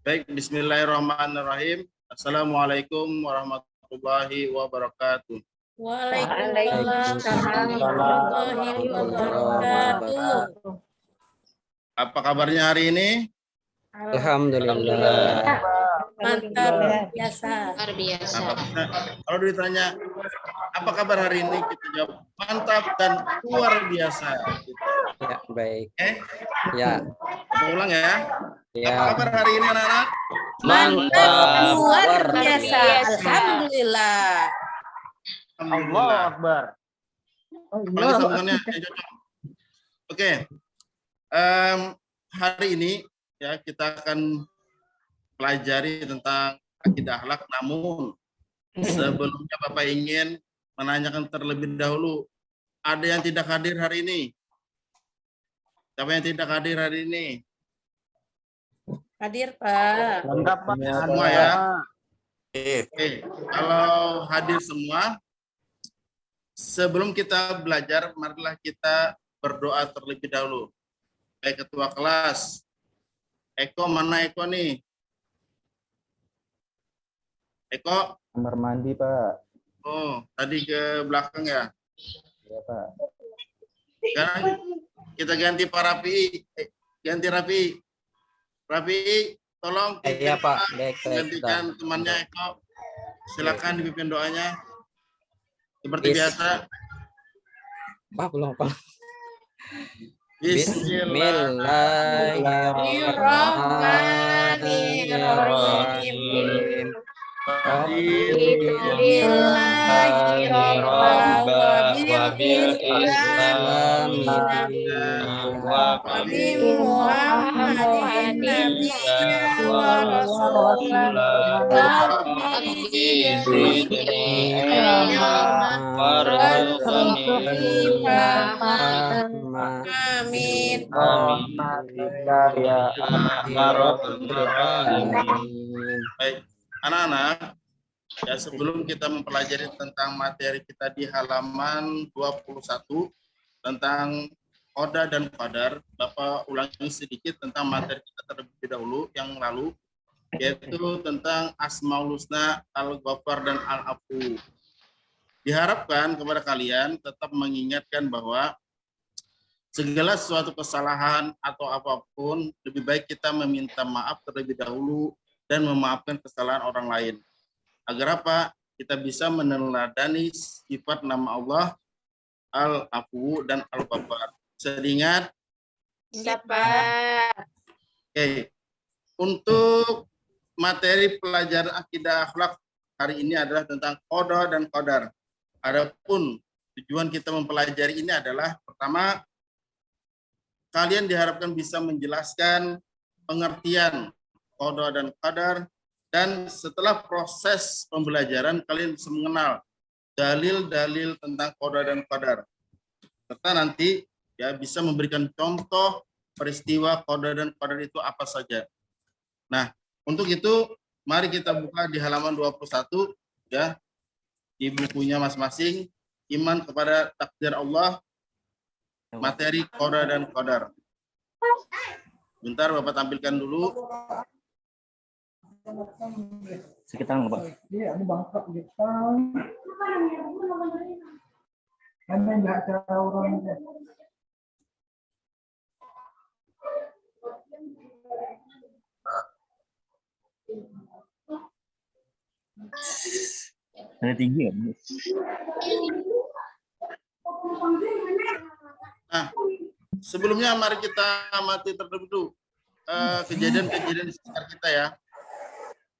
Baik, bismillahirrahmanirrahim. Assalamualaikum warahmatullahi wabarakatuh. Waalaikumsalam warahmatullahi wabarakatuh. Apa kabarnya hari ini? Alhamdulillah. Mantap biasa. Luar biasa. Nah, kalau ditanya apa kabar hari ini, kita jawab mantap dan luar biasa. Gitu. Ya, baik. Ya. Kita ulang ya. Ya. Apa kabar hari ini anak-anak? Mantap luar biasa. biasa. Alhamdulillah. Alhamdulillah. Akbar. Apalagi sambungannya yang cocok. Oke. Hari ini ya kita akan pelajari tentang akidah akhlak, namun sebelumnya Bapak ingin menanyakan terlebih dahulu, ada yang tidak hadir hari ini? Siapa yang tidak hadir hari ini? Hadir, Pak. Lengkap, Pak. Semua ya. Oke, kalau hadir semua, sebelum kita belajar, marilah kita berdoa terlebih dahulu. Baik ketua kelas, Eko, mana Eko nih? Eko? Kamar mandi, Pak. Oh, tadi ke belakang ya? Iya, Pak. Sekarang kita ganti Pak Rafi. Ganti Rafi. Rafi, tolong Iya, Pak. Baik, gantikan temannya Eko. Silakan dipimpin doanya. Seperti biasa. Pak, belum, Pak. Bismillahirrahmanirrahim. Amin. Baik, anak-anak, ya sebelum kita mempelajari tentang materi kita di halaman 21 tentang Qada dan Qadar, Bapak ulangi sedikit tentang materi kita terlebih dahulu yang lalu, yaitu tentang Asmaul Husna, Al-Ghaffar dan Al-Afu. Diharapkan kepada kalian tetap mengingatkan bahwa segala suatu kesalahan atau apapun, lebih baik kita meminta maaf terlebih dahulu dan memaafkan kesalahan orang lain. Agar apa? Kita bisa meneladani sifat nama Allah, Al-Afu dan Al-Ghaffar. Bisa diingat? Siapa? Oke. Untuk materi pelajaran akidah akhlak hari ini adalah tentang Qada dan Qadar. Adapun tujuan kita mempelajari ini adalah pertama, kalian diharapkan bisa menjelaskan pengertian Qada dan Qadar, dan setelah proses pembelajaran kalian bisa mengenal dalil-dalil tentang Qada dan Qadar. Serta nanti ya bisa memberikan contoh peristiwa Qada dan Qadar itu apa saja. Nah, untuk itu mari kita buka di halaman 21 ya, di bukunya masing-masing, Iman kepada Takdir Allah, materi Qada dan Qadar. Bentar Bapak tampilkan dulu. Sekitar nggak, Pak? Iya, ini bangkok gitu. Karena nggak ada orang. Ada tinggi ya? Nah, sebelumnya mari kita amati terlebih dahulu kejadian-kejadian di sekitar kita ya.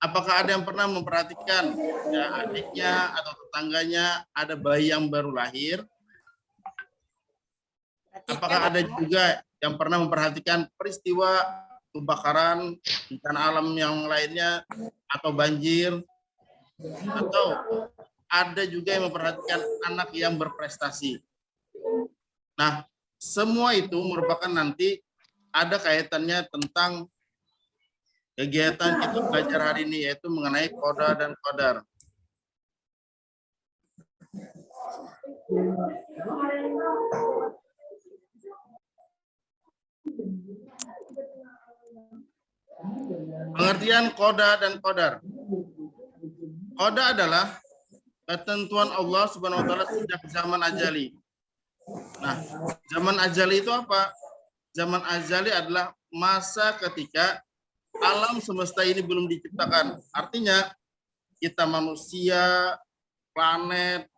Apakah ada yang pernah memperhatikan ya, adiknya atau tetangganya ada bayi yang baru lahir? Apakah ada juga yang pernah memperhatikan peristiwa kebakaran, bencana alam yang lainnya, atau banjir? Atau ada juga yang memperhatikan anak yang berprestasi? Nah, semua itu merupakan nanti ada kaitannya tentang kegiatan kita belajar hari ini, yaitu mengenai Qada dan Qadar. Pengertian koda dan kodar. Koda adalah ketentuan Allah Subhanahu wa taala sejak zaman azali. Nah, zaman azali itu apa? Zaman azali adalah masa ketika alam semesta ini belum diciptakan. Artinya kita manusia, planet,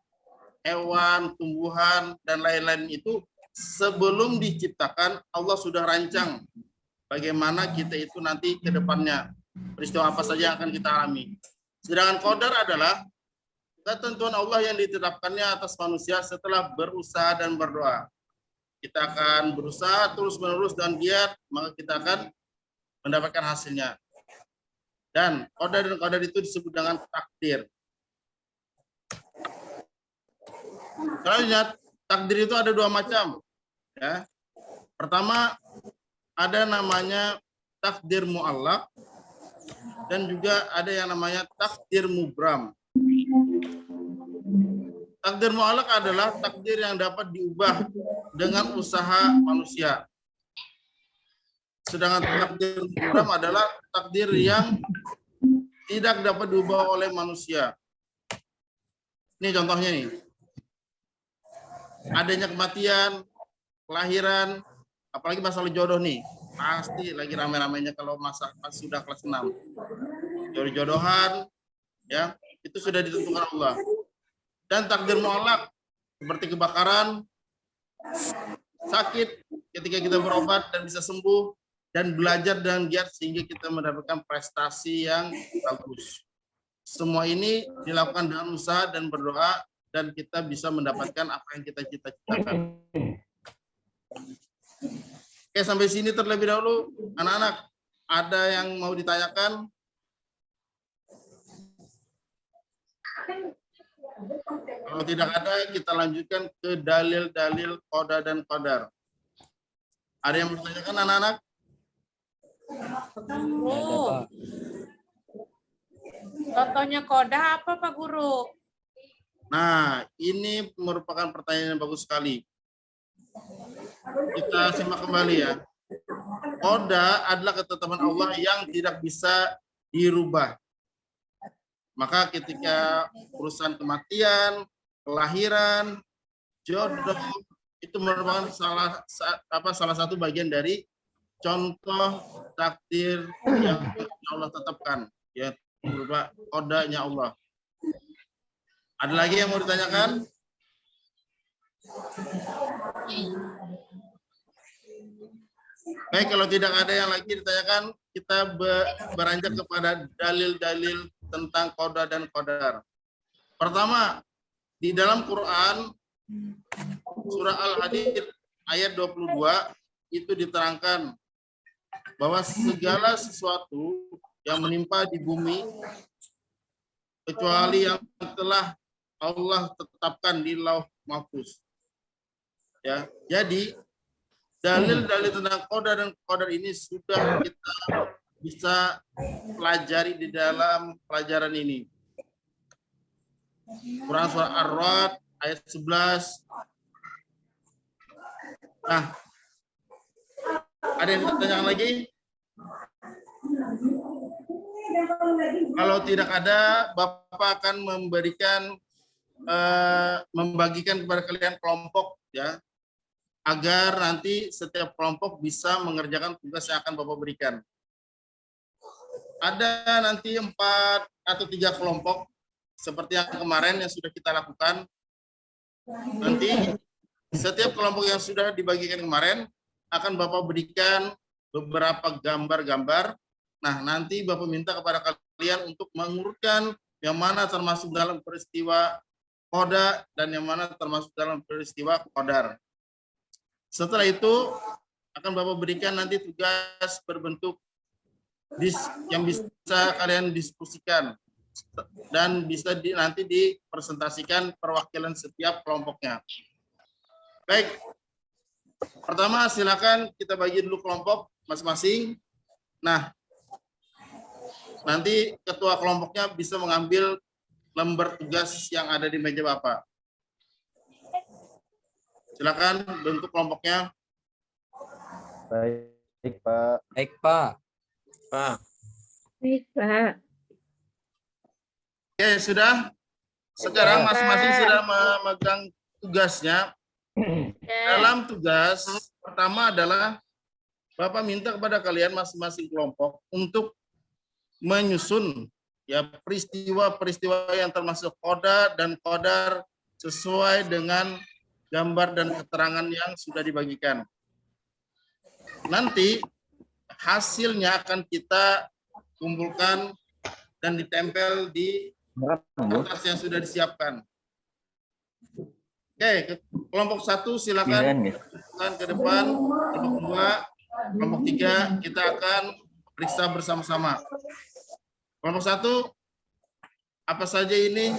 hewan, tumbuhan, dan lain-lain itu sebelum diciptakan Allah sudah rancang bagaimana kita itu nanti ke depannya. Peristiwa apa saja yang akan kita alami. Sedangkan qadar adalah ketentuan Allah yang ditetapkannya atas manusia setelah berusaha dan berdoa. Kita akan berusaha terus-menerus dan giat, maka kita akan mendapatkan hasilnya. Dan qadar itu disebut dengan takdir. Selanjutnya, takdir itu ada dua macam. Ya. Pertama, ada namanya takdir mu'allaq dan juga ada yang namanya takdir mubram. Takdir mu'allaq adalah takdir yang dapat diubah dengan usaha manusia. Sedangkan takdir mubram adalah takdir yang tidak dapat diubah oleh manusia. Ini contohnya nih. Adanya kematian, kelahiran, apalagi masalah jodoh nih. Pasti lagi rame-ramenya kalau pas sudah kelas 6. Jodoh-jodohan, ya, itu sudah ditentukan Allah. Dan takdir mu'allaq seperti kebakaran, sakit ketika kita berobat dan bisa sembuh, dan belajar dan giat sehingga kita mendapatkan prestasi yang bagus. Semua ini dilakukan dengan usaha dan berdoa, dan kita bisa mendapatkan apa yang kita cita-citakan. Oke, sampai sini terlebih dahulu. Anak-anak, ada yang mau ditanyakan? Kalau tidak ada, kita lanjutkan ke dalil-dalil qada dan qadar. Ada yang mau ditanyakan, anak-anak? Guru. Contohnya koda apa Pak Guru? Nah, ini merupakan pertanyaan yang bagus sekali. Kita simak kembali ya. Qada adalah ketetapan Allah yang tidak bisa dirubah. Maka ketika urusan kematian, kelahiran, jodoh, itu merupakan salah satu bagian dari contoh takdir yang Allah tetapkan, yaitu berupa qadanya Allah. Ada lagi yang mau ditanyakan? Baik, kalau tidak ada yang lagi ditanyakan, kita beranjak kepada dalil-dalil tentang qada dan qadar. Pertama, di dalam Quran, surah Al-Hadid ayat 22, itu diterangkan bahwa segala sesuatu yang menimpa di bumi, kecuali yang telah Allah tetapkan di Lauh Mahfuz. Ya, jadi dalil-dalil tentang qada dan qadar ini sudah kita bisa pelajari di dalam pelajaran ini. Quran surah Ar-Ra'd ayat 11. Nah, ada yang ditanyakan lagi? Kalau tidak ada, Bapak akan membagikan kepada kalian kelompok, ya, agar nanti setiap kelompok bisa mengerjakan tugas yang akan Bapak berikan. Ada nanti 4 atau 3 kelompok seperti yang kemarin yang sudah kita lakukan. Nanti setiap kelompok yang sudah dibagikan kemarin akan Bapak berikan beberapa gambar-gambar. Nah, nanti Bapak minta kepada kalian untuk mengurutkan yang mana termasuk dalam peristiwa qada dan yang mana termasuk dalam peristiwa qadar. Setelah itu akan Bapak berikan nanti tugas berbentuk yang bisa kalian diskusikan dan bisa nanti dipresentasikan perwakilan setiap kelompoknya. Baik, pertama silakan kita bagi dulu kelompok masing-masing. Nah, nanti ketua kelompoknya bisa mengambil lembar tugas yang ada di meja Bapak. Silakan bentuk kelompoknya. Baik, Pak. Baik, Pak. Pak. Baik, Pak. Oke, sudah. Sekarang Oke, masing-masing Pak. sudah memegang tugasnya. Dalam tugas pertama adalah Bapak minta kepada kalian masing-masing kelompok untuk menyusun ya peristiwa-peristiwa yang termasuk koda dan kodar sesuai dengan gambar dan keterangan yang sudah dibagikan. Nanti hasilnya akan kita kumpulkan dan ditempel di kertas yang sudah disiapkan. Oke, kelompok 1 silakan ke depan, kelompok 2, kelompok 3 kita akan periksa bersama-sama. Kelompok 1, apa saja ini?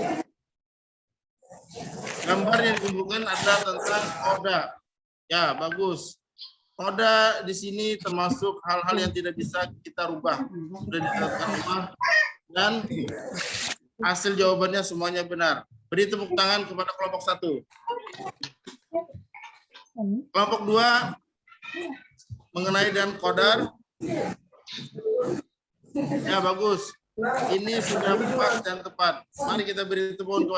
Gambar yang dikumpulkan adalah tentang koda. Ya, bagus. Koda di sini termasuk hal-hal yang tidak bisa kita rubah. Sudah ditetapkan rumah dan hasil jawabannya semuanya benar. Beri tepuk tangan kepada kelompok 1. Kelompok 2 mengenai dan kodar. Ya, bagus. Ini sudah pas dan tepat. Mari kita beri tepuk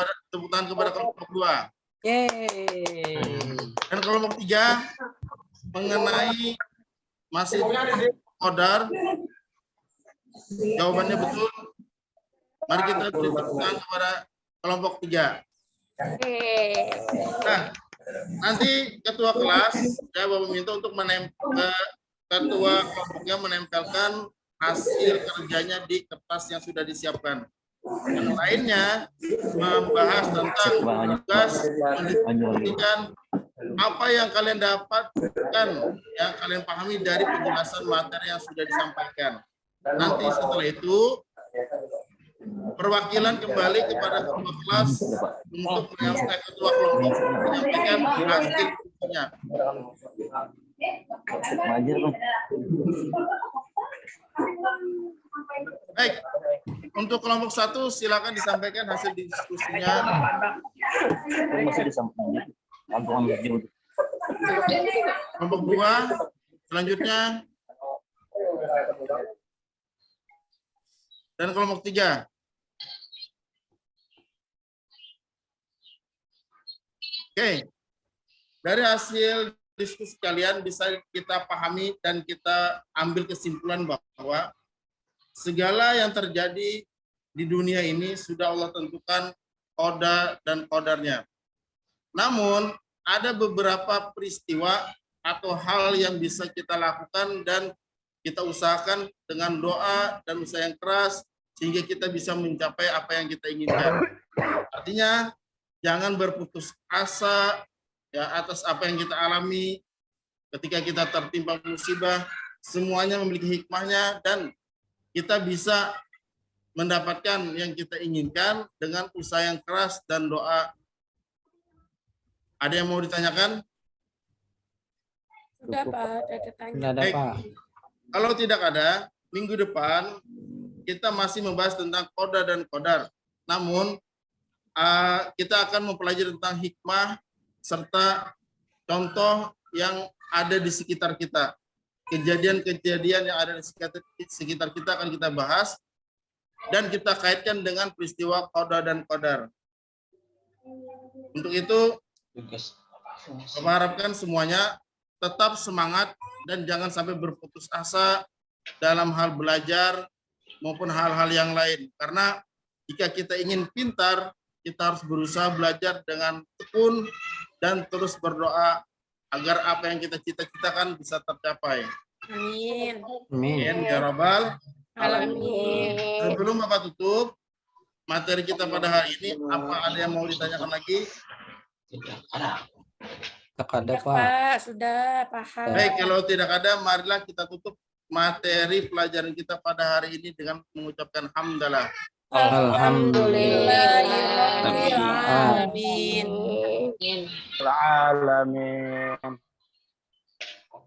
tangan kepada kelompok 2. Yeay. Dan kelompok 3 mengenai masih kodar. Jawabannya betul. Mari kita beri tepuk tangan kepada kelompok 3. Nah, nanti ketua kelas saya Bapak minta untuk ketua kelompoknya menempelkan hasil kerjanya di kertas yang sudah disiapkan. Yang lainnya membahas tentang tugas, mendiskusikan apa yang kalian dapatkan, yang kalian pahami dari penjelasan materi yang sudah disampaikan. Nanti setelah itu perwakilan kembali kepada ketua kelas untuk menyampaikan ketua kelompok menyampaikan hasil kerjanya. Baik, untuk kelompok 1 silakan disampaikan hasil diskusinya. Kelompok 2 selanjutnya. Dan kelompok 3. Oke. Dari hasil diskusi kalian bisa kita pahami dan kita ambil kesimpulan bahwa segala yang terjadi di dunia ini sudah Allah tentukan koda dan kodarnya. Namun ada beberapa peristiwa atau hal yang bisa kita lakukan dan kita usahakan dengan doa dan usaha yang keras sehingga kita bisa mencapai apa yang kita inginkan. Artinya jangan berputus asa ya atas apa yang kita alami ketika kita tertimpa musibah. Semuanya memiliki hikmahnya dan kita bisa mendapatkan yang kita inginkan dengan usaha yang keras dan doa. Ada yang mau ditanyakan? Sudah, Pak. Ada Nggak tanya. ada, Baik. Pak. Kalau tidak ada, minggu depan kita masih membahas tentang koda dan kodar. Namun kita akan mempelajari tentang hikmah serta contoh yang ada di sekitar kita. Kejadian-kejadian yang ada di sekitar kita akan kita bahas dan kita kaitkan dengan peristiwa koda dan kodar. Untuk itu, saya mengharapkan semuanya tetap semangat dan jangan sampai berputus asa dalam hal belajar maupun hal-hal yang lain. Karena jika kita ingin pintar, kita harus berusaha belajar dengan tekun dan terus berdoa agar apa yang kita cita-citakan bisa tercapai. Amin. Amin. Ya Rabbal Alamin. Sebelum Bapak tutup materi kita pada hari ini, apa ada yang mau ditanyakan lagi? Tidak ada, Sudah, Pak. Pak. Sudah paham. Baik, kalau tidak ada, marilah kita tutup materi pelajaran kita pada hari ini dengan mengucapkan hamdalah. Alhamdulillahirabbil alamin. Alamin.